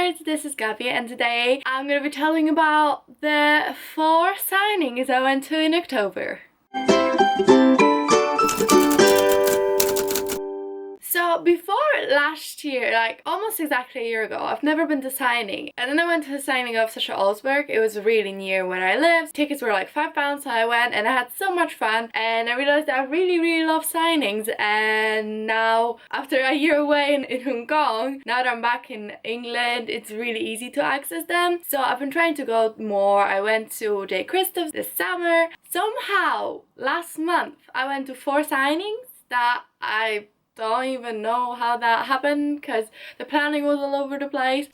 guys, this is Gabby and today I'm going to be telling about the 4 signings I went to in October. So before last year, like almost exactly a year ago, I've never been to signing. And then I went to the signing of Sasha Alsberg. It was really near where I lived. Tickets were like £5, so I went and I had so much fun. And I realized that I really love signings. And now, after a year away in Hong Kong, now that I'm back in England, it's really easy to access them. So I've been trying to go more. I went to J. Christoph's this summer. Somehow, last month, I went to 4 signings that I don't even know how that happened because the planning was all over the place.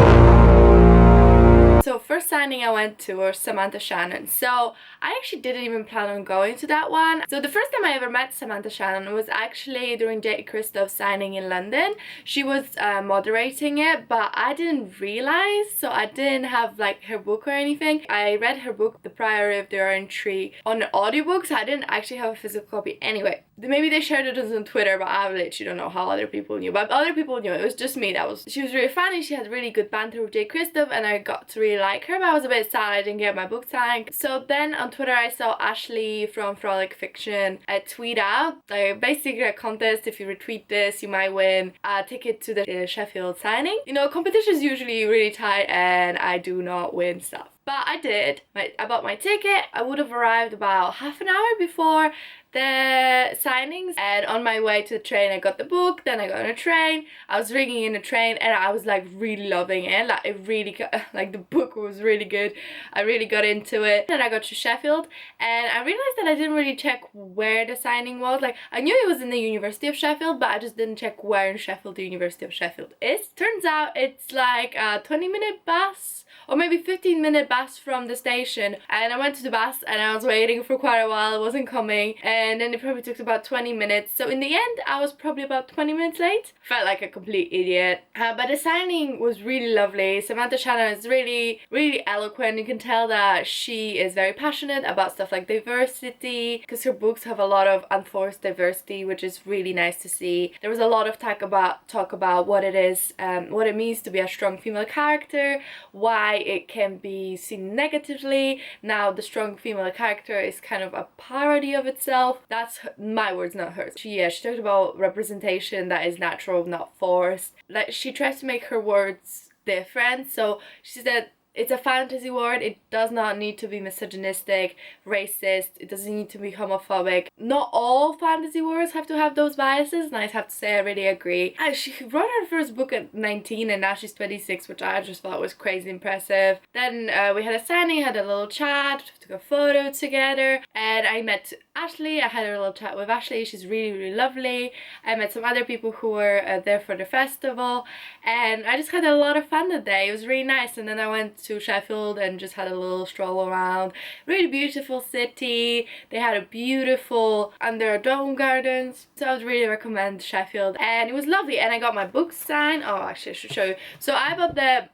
So first signing I went to was Samantha Shannon. So I actually didn't even plan on going to that one. So the first time I ever met Samantha Shannon was actually during J. Christoph's signing in London. She was moderating it, but I didn't realize, so I didn't have like her book or anything. I read her book, The Priory of the Orange Tree, on an audiobook, so I didn't actually have a physical copy. Anyway, maybe they shared it on Twitter, but I literally don't know how other people knew. But other people knew. It was just me. She was really funny. She had really good banter with J. Christoph, and I got to really like her, but I was a bit sad I didn't get my book signed. So then on Twitter I saw Ashley from Frolic Fiction tweet out like basically a contest. If you retweet this, you might win a ticket to the Sheffield signing. You know, competition is usually really tight and I do not win stuff. But I did. I bought my ticket. I would have arrived about half an hour before the signings, and on my way to the train I got the book. Then I got on a train. I was reading in the train and I was like really loving it. Like it really like the book was really good. I really got into it. And I got to Sheffield and I realized that I didn't really check where the signing was. Like I knew it was in the University of Sheffield, but I just didn't check where in Sheffield the University of Sheffield is. Turns out it's like a 20-minute bus or maybe 15-minute bus from the station, and I went to the bus and I was waiting for quite a while. It wasn't coming, and then it probably took about 20 minutes. So in the end I was probably about 20 minutes late. Felt like a complete idiot, but the signing was really lovely. Samantha Shannon is really eloquent. You can tell that she is very passionate about stuff like diversity, because her books have a lot of unforced diversity, which is really nice to see. There was a lot of talk about what it is, what it means to be a strong female character, why it can be seen negatively. Now the strong female character is kind of a parody of itself. That's my words, not hers. She talked about representation that is natural, not forced. Like she tries to make her words different. So she said it's a fantasy world. It does not need to be misogynistic, racist. It doesn't need to be homophobic. Not all fantasy worlds have to have those biases, and I have to say I really agree. And she wrote her first book at 19 and now she's 26, which I just thought was crazy impressive. Then we had a signing, had a little chat, took a photo together, and I met Ashley. I had a little chat with Ashley. She's really lovely. I met some other people who were there for the festival, and I just had a lot of fun that day. It was really nice. And then I went to Sheffield and just had a little stroll around. Really beautiful city. They had a beautiful under a dome gardens, so I would really recommend Sheffield, and it was lovely. And I got my book signed. Oh, actually I should show you. So I bought the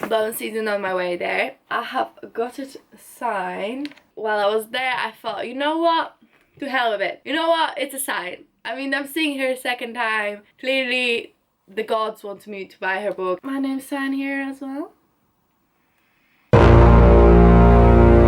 Bone Season on my way there. I have got it signed. While I was there I thought, you know what, to hell with it. You know what, it's a sign. I mean, I'm seeing her a second time. Clearly the gods want me to buy her book. My name's signed here as well.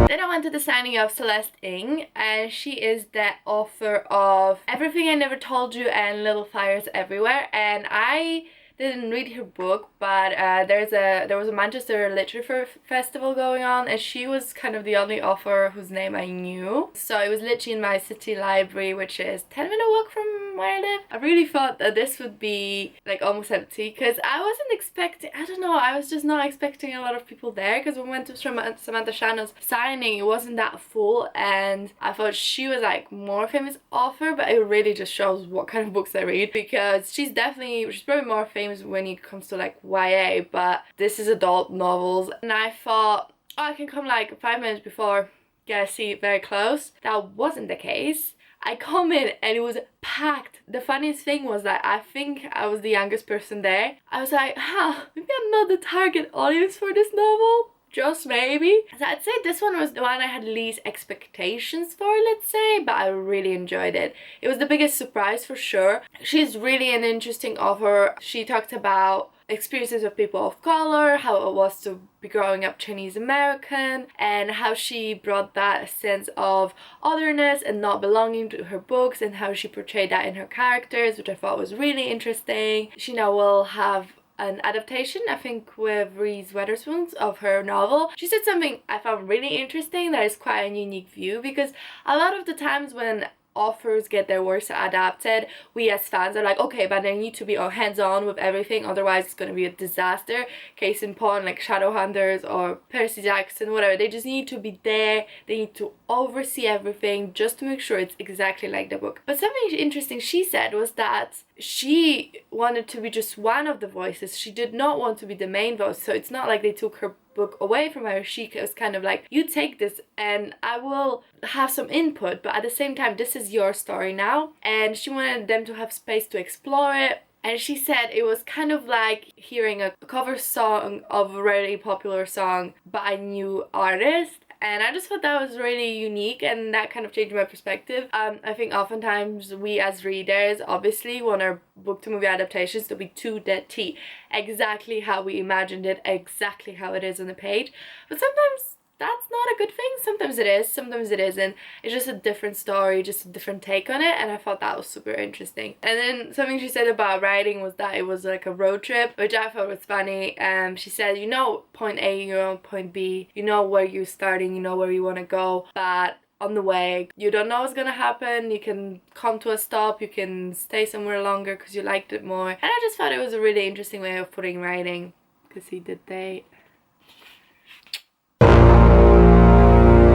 Then I went to the signing of Celeste Ng, and she is the author of Everything I Never Told You and Little Fires Everywhere. And I didn't read her book, but there was a Manchester Literature Festival going on, and she was kind of the only author whose name I knew. So it was literally in my city library, which is 10-minute walk from where I live. I really thought that this would be like almost empty, because I wasn't expecting, I don't know, I was just not expecting a lot of people there, because when we went to Samantha Shannon's signing it wasn't that full, and I thought she was like more famous author, but it really just shows what kind of books I read, because she's probably more famous when it comes to like YA, but this is adult novels. And I thought, oh, I can come like 5 minutes before, get a seat very close. That wasn't the case. I come in and it was packed. The funniest thing was that I think I was the youngest person there. I was like, maybe I'm not the target audience for this novel. Just maybe. So I'd say this one was the one I had least expectations for, let's say, but I really enjoyed it. It was the biggest surprise for sure. She's really an interesting author. She talked about experiences of people of color, how it was to be growing up Chinese American, and how she brought that sense of otherness and not belonging to her books, and how she portrayed that in her characters, which I thought was really interesting. She now will have an adaptation, I think, with Reese Witherspoon of her novel. She said something I found really interesting that is quite a unique view, because a lot of the times when authors get their works adapted, we as fans are like, okay, but they need to be hands-on with everything, otherwise it's going to be a disaster. Case in point, like Shadowhunters or Percy Jackson, whatever. They just need to be there, they need to oversee everything just to make sure it's exactly like the book. But something interesting she said was that she wanted to be just one of the voices. She did not want to be the main voice, so it's not like they took her book away from her. She was kind of like, you take this and I will have some input, but at the same time this is your story now. And she wanted them to have space to explore it. And she said it was kind of like hearing a cover song of a really popular song by a new artist. And I just thought that was really unique, and that kind of changed my perspective. I think oftentimes we as readers obviously want our book to movie adaptations to be to the T, exactly how we imagined it, exactly how it is on the page. But sometimes that's not a good thing. Sometimes it is, sometimes it isn't. It's just a different story, just a different take on it, and I thought that was super interesting. And then something she said about writing was that it was like a road trip, which I thought was funny. She said, you know, point A, you're on point B, you know where you're starting, you know where you want to go, but on the way you don't know what's gonna happen. You can come to a stop, you can stay somewhere longer because you liked it more. And I just thought it was a really interesting way of putting writing, because he did date.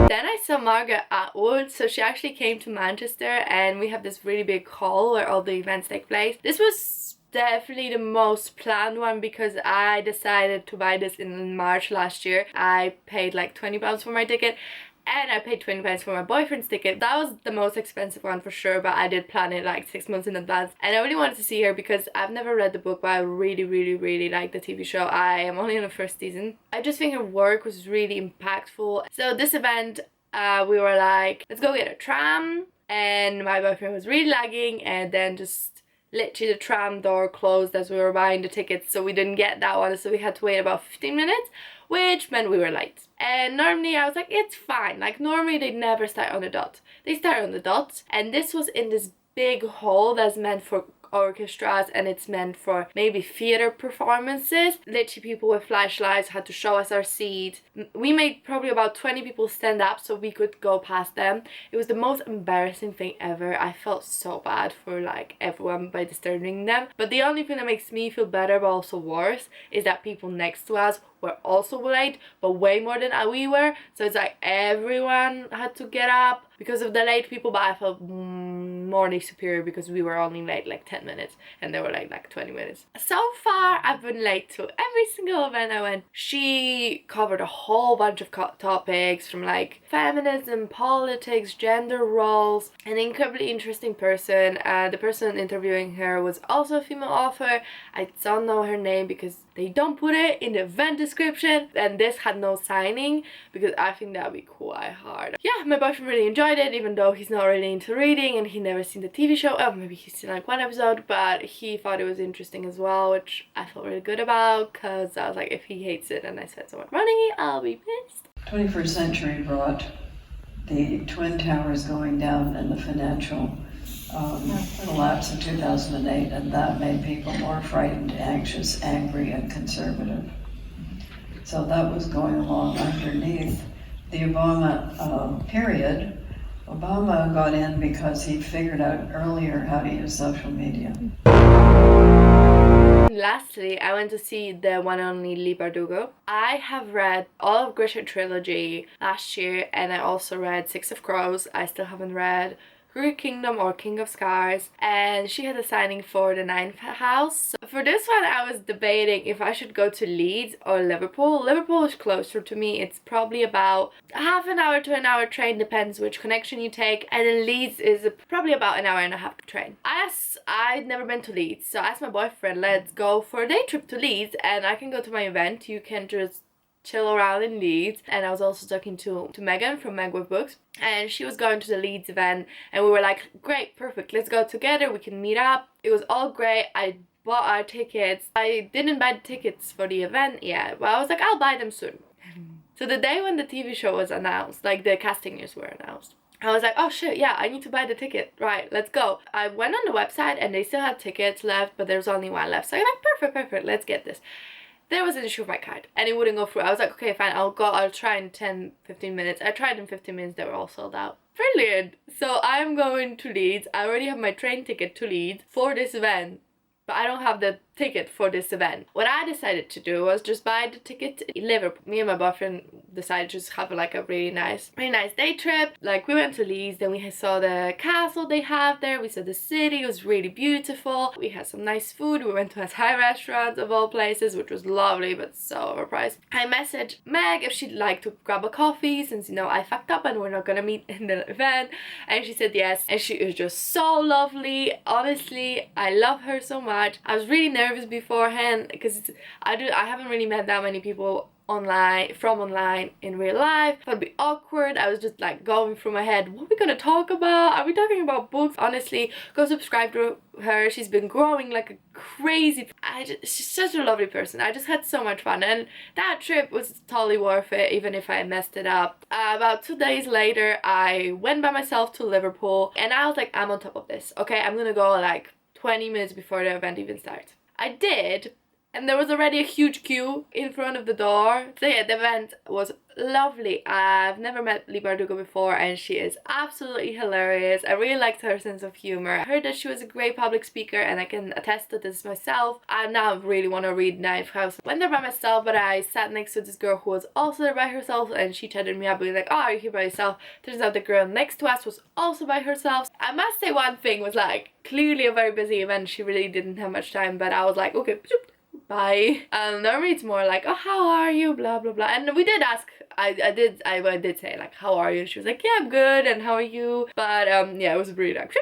Then I saw Margaret Atwood. So she actually came to Manchester, and we have this really big hall where all the events take place. This was definitely the most planned one, because I decided to buy this in March last year. I paid like £20 for my ticket, and I paid £20 for my boyfriend's ticket. That was the most expensive one for sure, but I did plan it like 6 months in advance. And I really wanted to see her because I've never read the book, but I really like the TV show. I am only in the first season. I just think her work was really impactful. So this event, we were like, let's go get a tram, and my boyfriend was really lagging, and then just literally the tram door closed as we were buying the tickets, so we didn't get that one, so we had to wait about 15 minutes, which meant we were late. And normally I was like, it's fine, like normally they never start on the dot. They start on the dot, and this was in this big hall that's meant for orchestras, and it's meant for maybe theater performances. Literally people with flashlights had to show us our seat. We made probably about 20 people stand up so we could go past them. It was the most embarrassing thing ever. I felt so bad for like everyone by disturbing them. But the only thing that makes me feel better but also worse is that people next to us were also late, but way more than we were. So it's like everyone had to get up because of the late people, but I felt morally superior because we were only late like 10 minutes and they were like 20 minutes. So far I've been late to every single event I went. She covered a whole bunch of topics from like feminism, politics, gender roles. An incredibly interesting person. The person interviewing her was also a female author. I don't know her name because they don't put it in the event description, and this had no signing because I think that would be quite hard. Yeah, my boyfriend really enjoyed it, even though he's not really into reading and he never seen the TV show. Oh, maybe he's seen like one episode, but he thought it was interesting as well, which I felt really good about, because I was like, if he hates it and I spent so much money, I'll be pissed. 21st century brought the Twin Towers going down and the financial collapse in 2008, and that made people more frightened, anxious, angry, and conservative. So that was going along underneath the Obama period. Obama got in because he figured out earlier how to use social media. Lastly, I went to see the one and only Leigh Bardugo. I have read all of Grisha trilogy last year, and I also read Six of Crows. I still haven't read Greek Kingdom or King of Scars, and she had a signing for the Ninth House. So for this one I was debating if I should go to Leeds or Liverpool. Liverpool is closer to me. It's probably about half an hour to an hour train, depends which connection you take, and then Leeds is probably about an hour and a half train. I'd never been to Leeds, so I asked my boyfriend, let's go for a day trip to Leeds and I can go to my event, you can just chill around in Leeds. And I was also talking to Megan from Meg with Books, and she was going to the Leeds event, and we were like, great, perfect, let's go together, we can meet up. It was all great. I bought our tickets. I didn't buy the tickets for the event yet, but I was like, I'll buy them soon. So the day when the TV show was announced, like the casting news were announced, I was like, oh shit, yeah, I need to buy the ticket. Right, let's go. I went on the website and they still had tickets left, but there was only one left. So I'm like, perfect, let's get this. There was an issue with my card and it wouldn't go through. I was like, okay, fine, I'll try in 10-15 minutes. I tried in 15 minutes, they were all sold out. Brilliant. So I'm going to Leeds. I already have my train ticket to Leeds for this event, but I don't have the ticket for this event. What I decided to do was just buy the ticket in Liverpool. Me and my boyfriend decided to just have like a really nice day trip. Like we went to Leeds, then we saw the castle they have there, we saw the city, it was really beautiful. We had some nice food, we went to a Thai restaurant of all places, which was lovely but so overpriced. I messaged Meg if she'd like to grab a coffee since, you know, I fucked up and we're not gonna meet in the event, and she said yes, and she is just so lovely. Honestly, I love her so much. I was really nervous beforehand because I haven't really met that many people online in real life. It'd be awkward. I was just like going through my head, what are we gonna talk about? Are we talking about books? Honestly, go subscribe to her. She's been growing like a crazy. She's such a lovely person. I just had so much fun, and that trip was totally worth it, even if I messed it up. About 2 days later, I went by myself to Liverpool, and I was like, I'm on top of this. Okay, I'm gonna go like 20 minutes before the event even starts. I did, and there was already a huge queue in front of the door. So yeah, the event was lovely. I've never met Leigh Bardugo before, and she is absolutely hilarious. I really liked her sense of humor. I heard that she was a great public speaker, and I can attest to this myself. I now really want to read Knife House. I went there by myself, but I sat next to this girl who was also there by herself, and she chatted me up, being like, oh, are you here by yourself? Turns out the girl next to us was also by herself. I must say one thing was like, clearly a very busy event. She really didn't have much time, but I was like, okay, bye. Normally it's more like, oh, how are you, blah blah blah, and we did ask, I did say like, how are you? She was like, yeah, I'm good, and how are you? But yeah, it was really like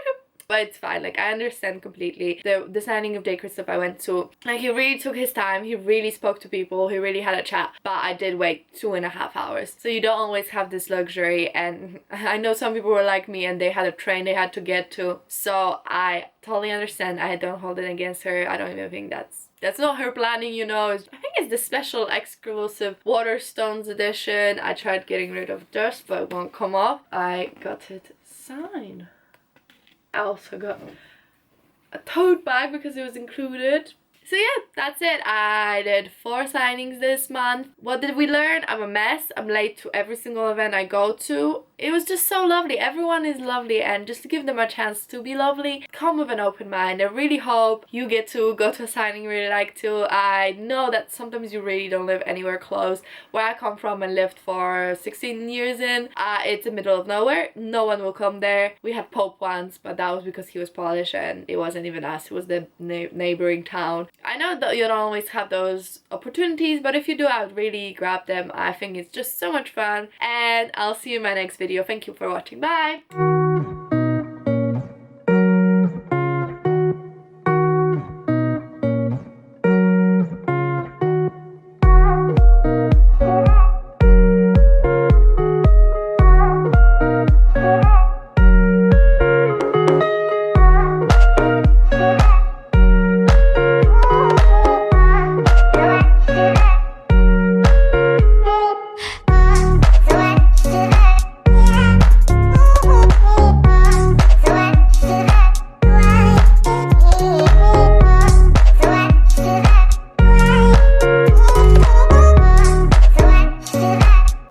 but it's fine. Like, I understand completely. The signing of Day Christoph I went to, like, he really took his time, he really spoke to people, he really had a chat, but I did wait 2.5 hours. So you don't always have this luxury, and I know some people were like me and they had a train they had to get to, so I totally understand. I don't hold it against her. I don't even think that's not her planning, you know. I think it's the special exclusive Waterstones edition. I tried getting rid of dust, but it won't come off. I got it signed. I also got a tote bag because it was included. So yeah, that's it. I did 4 signings this month. What did we learn? I'm a mess. I'm late to every single event I go to. It was just so lovely. Everyone is lovely, and just to give them a chance to be lovely, come with an open mind. I really hope you get to go to a signing you really like to. I know that sometimes you really don't live anywhere close. Where I come from and lived for 16 years in, it's the middle of nowhere. No one will come there. We had Pope once, but that was because he was Polish and it wasn't even us. It was the neighboring town. I know that you don't always have those opportunities, but if you do, I would really grab them. I think it's just so much fun, and I'll see you in my next video. Thank you for watching. Bye!